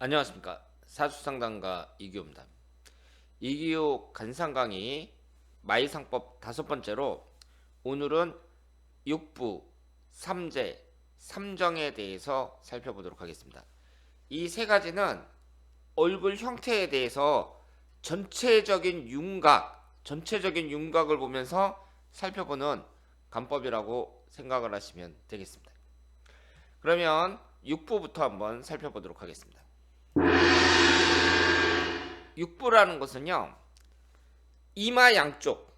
안녕하십니까. 사주상담가 이기호입니다. 이기호 간상 강의 마이상법 5번째로 오늘은 육부, 삼재, 삼정에 대해서 살펴보도록 하겠습니다. 이 세 가지는 얼굴 형태에 대해서 전체적인 윤곽을 보면서 살펴보는 간법이라고 생각을 하시면 되겠습니다. 그러면 육부부터 한번 살펴보도록 하겠습니다. 육부라는 것은요, 이마 양쪽,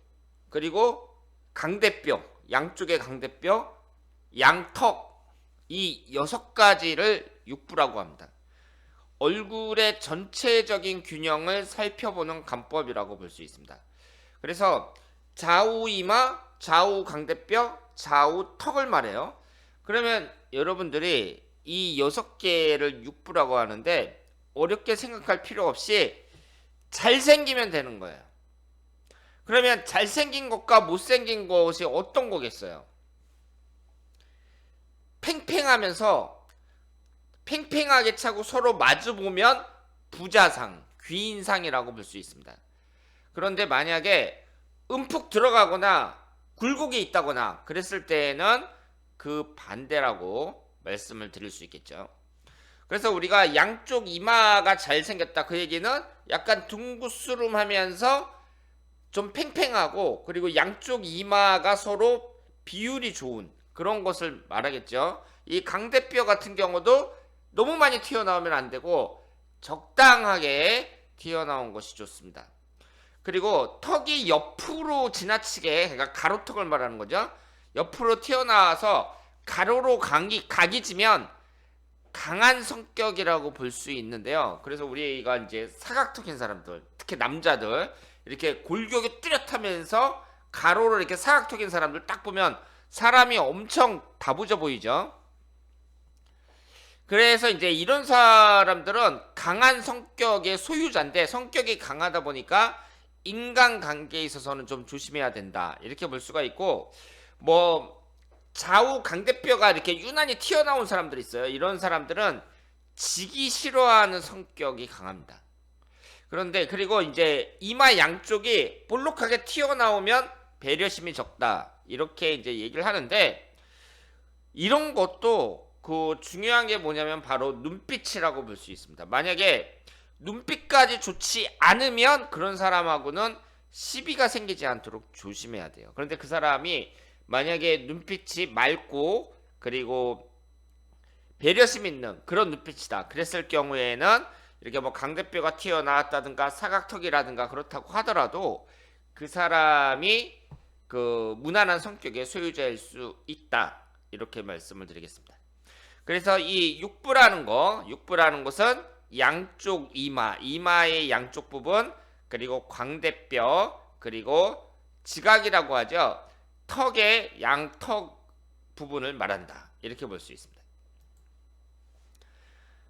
그리고 강대뼈, 양쪽의 강대뼈, 양턱, 이 6가지를 육부라고 합니다. 얼굴의 전체적인 균형을 살펴보는 간법이라고 볼 수 있습니다. 그래서 좌우 이마, 좌우 강대뼈, 좌우 턱을 말해요. 그러면 여러분들이 이 6개를 육부라고 하는데 어렵게 생각할 필요 없이 잘생기면 되는 거예요. 그러면 잘생긴 것과 못생긴 것이 어떤 거겠어요? 팽팽하게 차고 서로 마주보면 부자상, 귀인상이라고 볼 수 있습니다. 그런데 만약에 움푹 들어가거나 굴곡이 있다거나 그랬을 때에는 그 반대라고 말씀을 드릴 수 있겠죠. 그래서 우리가 양쪽 이마가 잘생겼다, 그 얘기는 약간 둥구스름하면서 좀 팽팽하고, 그리고 양쪽 이마가 서로 비율이 좋은 그런 것을 말하겠죠. 이 강대뼈 같은 경우도 너무 많이 튀어나오면 안 되고 적당하게 튀어나온 것이 좋습니다. 그리고 턱이 옆으로 지나치게, 그러니까 가로턱을 말하는 거죠. 옆으로 튀어나와서 가로로 각이 지면 강한 성격이라고 볼 수 있는데요. 그래서 우리가 이제 사각턱인 사람들, 특히 남자들, 이렇게 골격이 뚜렷하면서 가로로 이렇게 사각턱인 사람들 딱 보면 사람이 엄청 다부져 보이죠. 그래서 이제 이런 사람들은 강한 성격의 소유자인데, 성격이 강하다 보니까 인간관계에 있어서는 좀 조심해야 된다, 이렇게 볼 수가 있고, 뭐 좌우 강대뼈가 이렇게 유난히 튀어나온 사람들이 있어요. 이런 사람들은 지기 싫어하는 성격이 강합니다. 그런데 그리고 이제 이마 양쪽이 볼록하게 튀어나오면 배려심이 적다, 이렇게 이제 얘기를 하는데, 이런 것도 그 중요한 게 뭐냐면 바로 눈빛이라고 볼 수 있습니다. 만약에 눈빛까지 좋지 않으면 그런 사람하고는 시비가 생기지 않도록 조심해야 돼요. 그런데 그 사람이 만약에 눈빛이 맑고 그리고 배려심 있는 그런 눈빛이다, 그랬을 경우에는 이렇게 뭐 강대뼈가 튀어나왔다든가 사각턱이라든가 그렇다고 하더라도 그 사람이 그 무난한 성격의 소유자일 수 있다, 이렇게 말씀을 드리겠습니다. 그래서 이 육부라는 것은 양쪽 이마의 양쪽 부분, 그리고 광대뼈, 그리고 지각이라고 하죠. 턱의 양턱 부분을 말한다, 이렇게 볼 수 있습니다.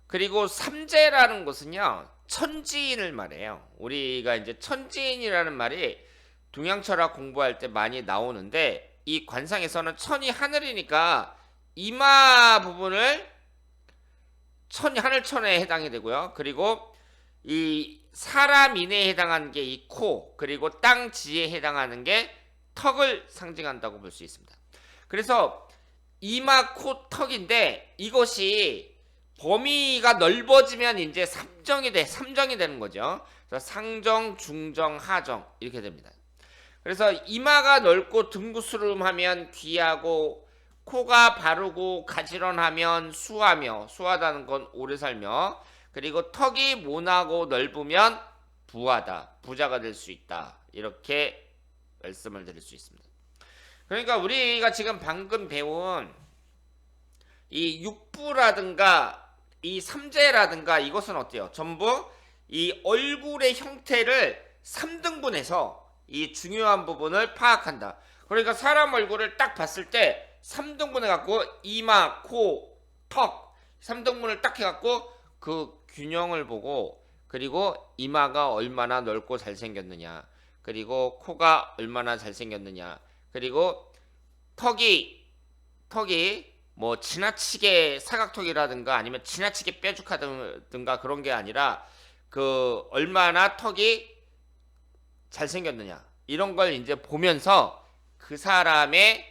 그리고 삼재라는 것은요, 천지인을 말해요. 우리가 이제 천지인이라는 말이 동양철학 공부할 때 많이 나오는데, 이 관상에서는 천이 하늘이니까 이마 부분을 하늘천에 해당이 되고요. 그리고 이 사람인에 해당하는 게 이 코, 그리고 땅지에 해당하는 게 턱을 상징한다고 볼 수 있습니다. 그래서 이마, 코, 턱인데 이것이 범위가 넓어지면 이제 삼정이 되는 거죠. 그래서 상정, 중정, 하정 이렇게 됩니다. 그래서 이마가 넓고 둥구스름하면 귀하고, 코가 바르고 가지런하면 수하다는 건 오래 살며, 그리고 턱이 모나고 넓으면 부자가 될 수 있다, 이렇게 말씀을 드릴 수 있습니다. 그러니까 우리가 지금 방금 배운 이 육부라든가 이 삼재라든가 이것은 어때요? 전부 이 얼굴의 형태를 3등분해서 이 중요한 부분을 파악한다. 그러니까 사람 얼굴을 딱 봤을 때 3등분 해갖고 이마, 코, 턱 3등분을 딱 해갖고 그 균형을 보고, 그리고 이마가 얼마나 넓고 잘생겼느냐, 그리고 코가 얼마나 잘생겼느냐, 그리고 턱이 뭐 지나치게 사각턱이라든가 아니면 지나치게 뾰족하든가 그런 게 아니라 그 얼마나 턱이 잘생겼느냐 이런 걸 이제 보면서 그 사람의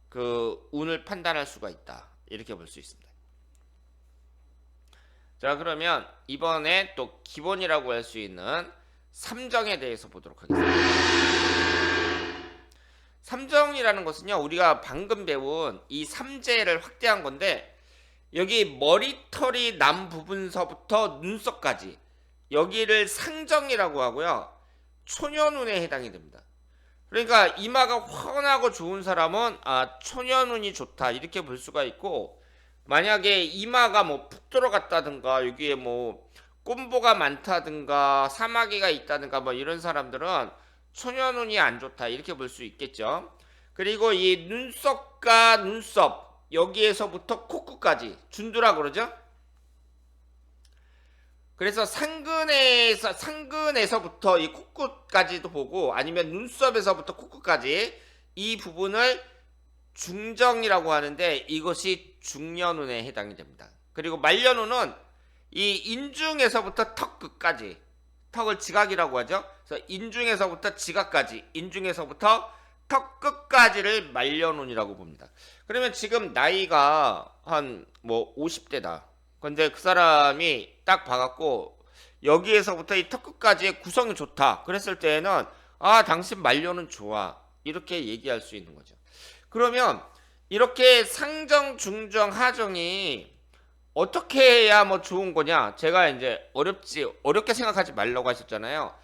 그 운을 판단할 수가 있다. 이렇게 볼 수 있습니다. 자, 그러면 이번에 또 기본이라고 할 수 있는 삼정에 대해서 보도록 하겠습니다. 삼정이라는 것은요, 우리가 방금 배운 이 삼재를 확대한 건데, 여기 머리털이 남 부분서부터 눈썹까지 여기를 상정이라고 하고요, 초년운에 해당이 됩니다. 그러니까 이마가 훤하고 좋은 사람은 초년운이 좋다 이렇게 볼 수가 있고, 만약에 이마가 뭐 푹 들어갔다든가 여기에 뭐 꼼보가 많다든가 사마귀가 있다든가 뭐 이런 사람들은 초년운이 안 좋다 이렇게 볼 수 있겠죠. 그리고 이 눈썹과 눈썹 여기에서부터 코끝까지 준두라고 그러죠. 그래서 상근에서부터 이 코끝까지도 보고 아니면 눈썹에서부터 코끝까지 이 부분을 중정이라고 하는데 이것이 중년운에 해당이 됩니다. 그리고 말년운은 이 인중에서부터 턱 끝까지, 턱을 지각이라고 하죠. 그래서 인중에서부터 지각까지, 인중에서부터 턱 끝까지를 말년운이라고 봅니다. 그러면 지금 나이가 한 뭐 50대다. 근데 그 사람이 딱 봐갖고 여기에서부터 이 턱 끝까지의 구성이 좋다. 그랬을 때에는 당신 말년은 좋아. 이렇게 얘기할 수 있는 거죠. 그러면 이렇게 상정, 중정, 하정이 어떻게 해야 뭐 좋은 거냐? 제가 이제 어렵게 생각하지 말라고 하셨잖아요.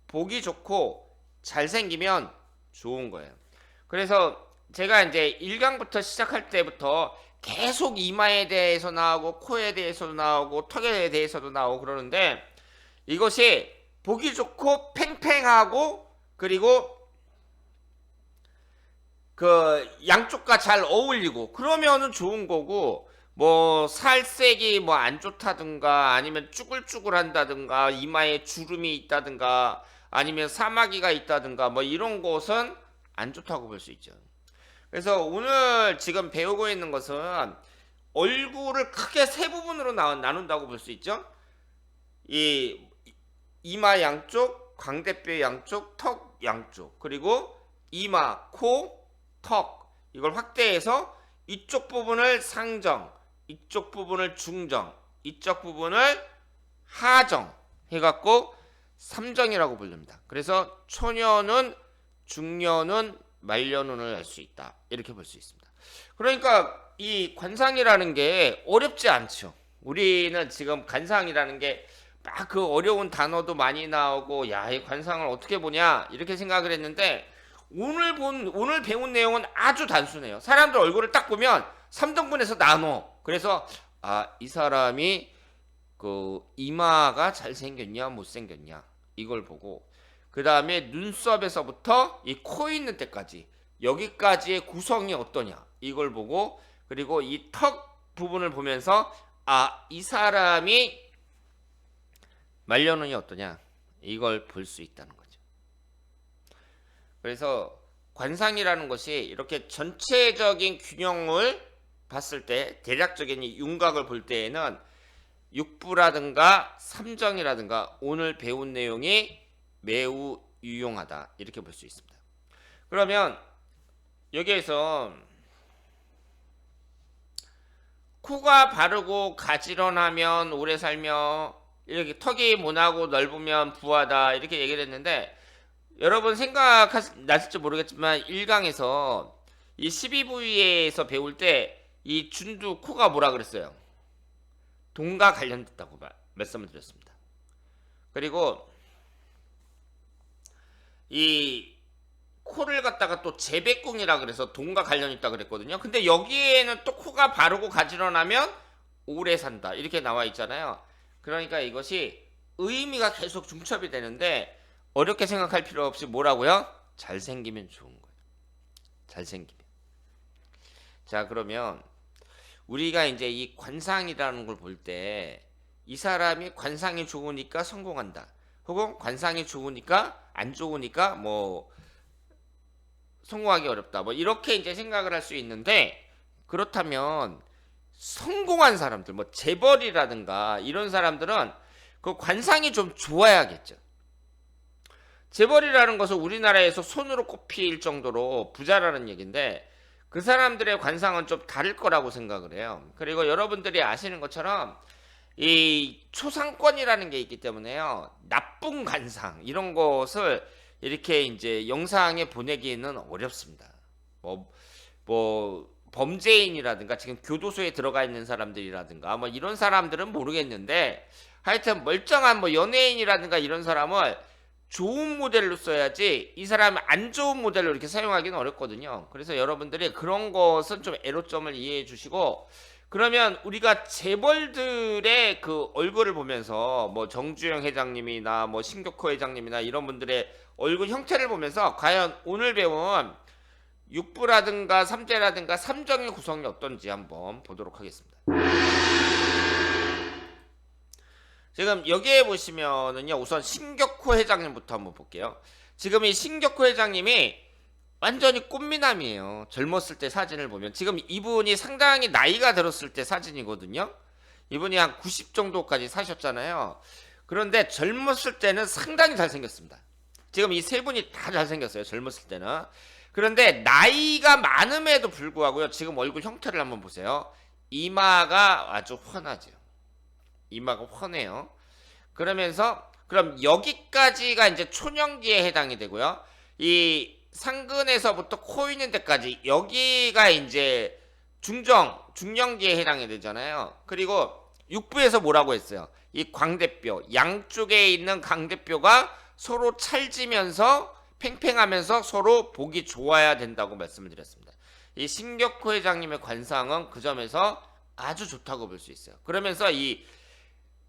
보기 좋고 잘생기면 좋은 거예요. 그래서 제가 이제 1강부터 시작할 때부터 계속 이마에 대해서 나오고 코에 대해서도 나오고 턱에 대해서도 나오고 그러는데 이것이 보기 좋고 팽팽하고 그리고 그 양쪽과 잘 어울리고 그러면은 좋은 거고, 뭐 살색이 뭐 안 좋다든가 아니면 쭈글쭈글한다든가 이마에 주름이 있다든가 아니면 사마귀가 있다든가 뭐 이런 것은 안 좋다고 볼 수 있죠. 그래서 오늘 지금 배우고 있는 것은 얼굴을 크게 세 부분으로 나눈다고 볼 수 있죠. 이 이마 양쪽, 광대뼈 양쪽, 턱 양쪽, 그리고 이마, 코, 턱 이걸 확대해서 이쪽 부분을 상정, 이쪽 부분을 중정, 이쪽 부분을 하정 해갖고 삼정이라고 부릅니다. 그래서 초년은, 중년은, 말년운을 알 수 있다 이렇게 볼 수 있습니다. 그러니까 이 관상이라는 게 어렵지 않죠. 우리는 지금 관상이라는 게 막 그 어려운 단어도 많이 나오고 야, 이 관상을 어떻게 보냐 이렇게 생각을 했는데 오늘 배운 내용은 아주 단순해요. 사람들 얼굴을 딱 보면 3등분해서 나눠. 그래서 이 사람이 그 이마가 잘생겼냐 못생겼냐 이걸 보고, 그 다음에 눈썹에서부터 이 코 있는 데까지 여기까지의 구성이 어떠냐 이걸 보고, 그리고 이 턱 부분을 보면서 이 사람이 말년운이 어떠냐 이걸 볼 수 있다는 거죠. 그래서 관상이라는 것이 이렇게 전체적인 균형을 봤을 때 대략적인 이 윤곽을 볼 때에는 육부라든가 삼정이라든가 오늘 배운 내용이 매우 유용하다 이렇게 볼 수 있습니다. 그러면 여기에서 코가 바르고 가지런하면 오래 살며 이렇게 턱이 모나고 넓으면 부하다 이렇게 얘기를 했는데, 여러분 생각나실지 모르겠지만 1강에서 이 12부위에서 배울 때 이 준두 코가 뭐라 그랬어요? 돈과 관련됐다고 말씀을 드렸습니다. 그리고 이 코를 갖다가 또 재배궁이라 그래서 돈과 관련이 있다 그랬거든요. 근데 여기에는 또 코가 바르고 가지런하면 오래 산다 이렇게 나와 있잖아요. 그러니까 이것이 의미가 계속 중첩이 되는데 어렵게 생각할 필요 없이 뭐라고요? 잘생기면 좋은 거예요. 잘생기면. 자, 그러면 우리가 이제 이 관상이라는 걸 볼 때 이 사람이 관상이 좋으니까 성공한다. 혹은 관상이 좋으니까 안 좋으니까 뭐 성공하기 어렵다. 뭐 이렇게 이제 생각을 할 수 있는데, 그렇다면 성공한 사람들, 뭐 재벌이라든가 이런 사람들은 그 관상이 좀 좋아야겠죠. 재벌이라는 것은 우리나라에서 손으로 꼽힐 정도로 부자라는 얘기인데 그 사람들의 관상은 좀 다를 거라고 생각을 해요. 그리고 여러분들이 아시는 것처럼 이 초상권이라는 게 있기 때문에요. 나쁜 관상 이런 것을 이렇게 이제 영상에 보내기는 어렵습니다. 뭐 범죄인이라든가 지금 교도소에 들어가 있는 사람들이라든가 뭐 이런 사람들은 모르겠는데 하여튼 멀쩡한 뭐 연예인이라든가 이런 사람을 좋은 모델로 써야지 이 사람을 안 좋은 모델로 이렇게 사용하기는 어렵거든요. 그래서 여러분들이 그런 것은 좀 애로점을 이해해 주시고 그러면 우리가 재벌들의 그 얼굴을 보면서 뭐 정주영 회장님이나 뭐 신격호 회장님이나 이런 분들의 얼굴 형태를 보면서 과연 오늘 배운 육부라든가 삼재라든가 삼정의 구성이 어떤지 한번 보도록 하겠습니다. 지금 여기에 보시면은요, 우선 신격호 회장님부터 한번 볼게요. 지금 이 신격호 회장님이 완전히 꽃미남이에요. 젊었을 때 사진을 보면 지금 이분이 상당히 나이가 들었을 때 사진이거든요. 이분이 한 90 정도까지 사셨잖아요. 그런데 젊었을 때는 상당히 잘생겼습니다. 지금 이 세 분이 다 잘생겼어요. 젊었을 때는. 그런데 나이가 많음에도 불구하고요. 지금 얼굴 형태를 한번 보세요. 이마가 아주 훤하죠. 이마가 훤해요. 그러면서 그럼 여기까지가 이제 초년기에 해당이 되고요. 이 상근에서부터 코 있는 데까지 여기가 이제 중년기에 해당이 되잖아요. 그리고 육부에서 뭐라고 했어요? 이 광대뼈, 양쪽에 있는 광대뼈가 서로 찰지면서 팽팽하면서 서로 보기 좋아야 된다고 말씀을 드렸습니다. 이 신격호 회장님의 관상은 그 점에서 아주 좋다고 볼 수 있어요. 그러면서 이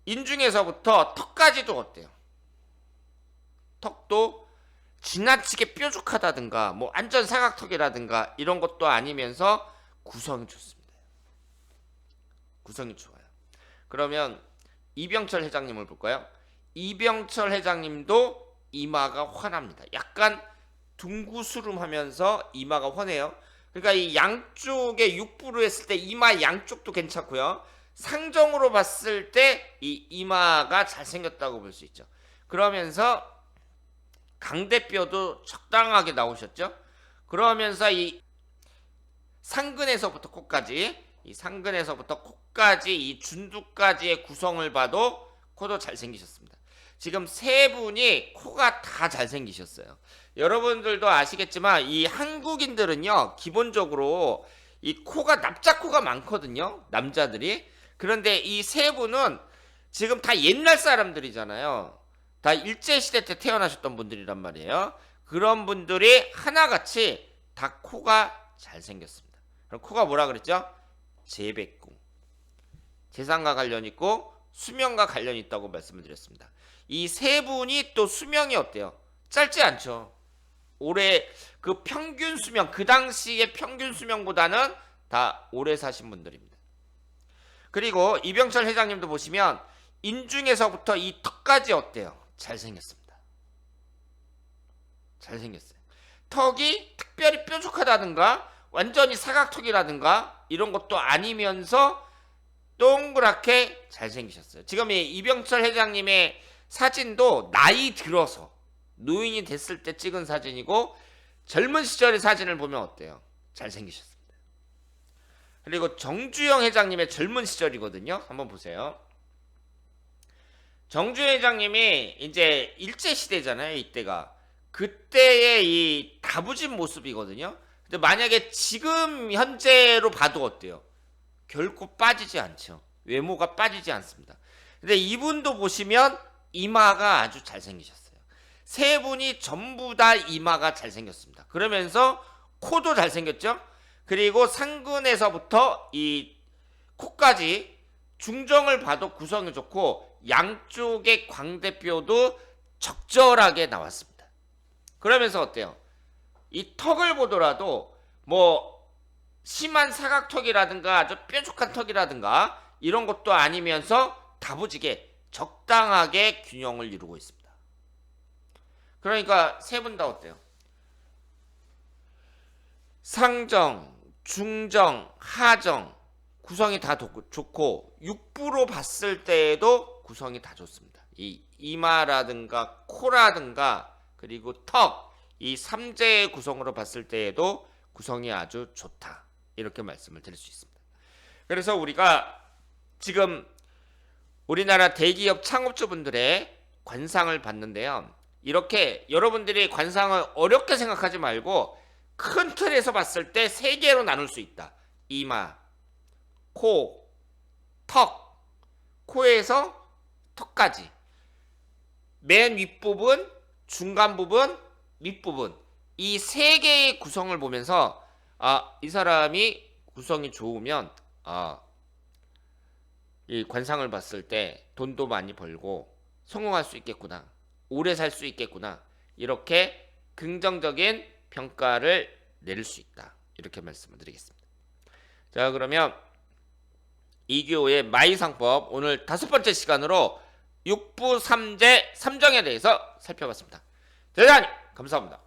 인중에서부터 턱까지도 어때요? 턱도 지나치게 뾰족하다든가 뭐 완전 사각턱이라든가 이런 것도 아니면서 구성이 좋습니다. 구성이 좋아요. 그러면 이병철 회장님을 볼까요? 이병철 회장님도 이마가 환합니다. 약간 둥구스름하면서 이마가 환해요. 그러니까 이 양쪽에 육부로 했을 때 이마 양쪽도 괜찮고요. 상정으로 봤을 때 이 이마가 잘생겼다고 볼 수 있죠. 그러면서 강대뼈도 적당하게 나오셨죠. 그러면서 이 상근에서부터 코까지 이 준두까지의 구성을 봐도 코도 잘생기셨습니다. 지금 세 분이 코가 다 잘생기셨어요. 여러분들도 아시겠지만 이 한국인들은요 기본적으로 이 코가 납작코가 많거든요. 남자들이. 그런데 이 세 분은 지금 다 옛날 사람들이잖아요. 다 일제시대 때 태어나셨던 분들이란 말이에요. 그런 분들이 하나같이 다 코가 잘생겼습니다. 그럼 코가 뭐라 그랬죠? 재백궁. 재산과 관련 있고 수명과 관련 있다고 말씀을 드렸습니다. 이 세 분이 또 수명이 어때요? 짧지 않죠. 올해 그 평균 수명, 그 당시의 평균 수명보다는 다 오래 사신 분들입니다. 그리고 이병철 회장님도 보시면 인중에서부터 이 턱까지 어때요? 잘생겼습니다. 잘생겼어요. 턱이 특별히 뾰족하다든가 완전히 사각턱이라든가 이런 것도 아니면서 동그랗게 잘생기셨어요. 지금 이 이병철 회장님의 사진도 나이 들어서 노인이 됐을 때 찍은 사진이고 젊은 시절의 사진을 보면 어때요? 잘생기셨습니다. 그리고 정주영 회장님의 젊은 시절이거든요. 한번 보세요. 정주영 회장님이 이제 일제시대잖아요. 이때가. 그때의 이 다부진 모습이거든요. 근데 만약에 지금 현재로 봐도 어때요? 결코 빠지지 않죠. 외모가 빠지지 않습니다. 근데 이분도 보시면 이마가 아주 잘생기셨어요. 세 분이 전부 다 이마가 잘생겼습니다. 그러면서 코도 잘생겼죠. 그리고 상근에서부터 이 코까지 중정을 봐도 구성이 좋고 양쪽의 광대뼈도 적절하게 나왔습니다. 그러면서 어때요? 이 턱을 보더라도 뭐 심한 사각턱이라든가 아주 뾰족한 턱이라든가 이런 것도 아니면서 다부지게 적당하게 균형을 이루고 있습니다. 그러니까 세 분 다 어때요? 상정, 중정, 하정 구성이 다 좋고 육부로 봤을 때에도 구성이 다 좋습니다. 이 이마라든가 코라든가 그리고 턱, 이 3재의 구성으로 봤을 때에도 구성이 아주 좋다. 이렇게 말씀을 드릴 수 있습니다. 그래서 우리가 지금 우리나라 대기업 창업주분들의 관상을 봤는데요. 이렇게 여러분들이 관상을 어렵게 생각하지 말고 큰 틀에서 봤을 때 3개로 나눌 수 있다. 이마, 코, 턱, 코에서 턱까지 맨 윗부분, 중간 부분, 밑부분 이 3개의 구성을 보면서 이 사람이 구성이 좋으면 이 관상을 봤을 때 돈도 많이 벌고 성공할 수 있겠구나, 오래 살 수 있겠구나, 이렇게 긍정적인 평가를 내릴 수 있다. 이렇게 말씀을 드리겠습니다. 자, 그러면 이규호의 마이상법 오늘 5번째 시간으로 육부 3재 3정에 대해서 살펴봤습니다. 대단히 감사합니다.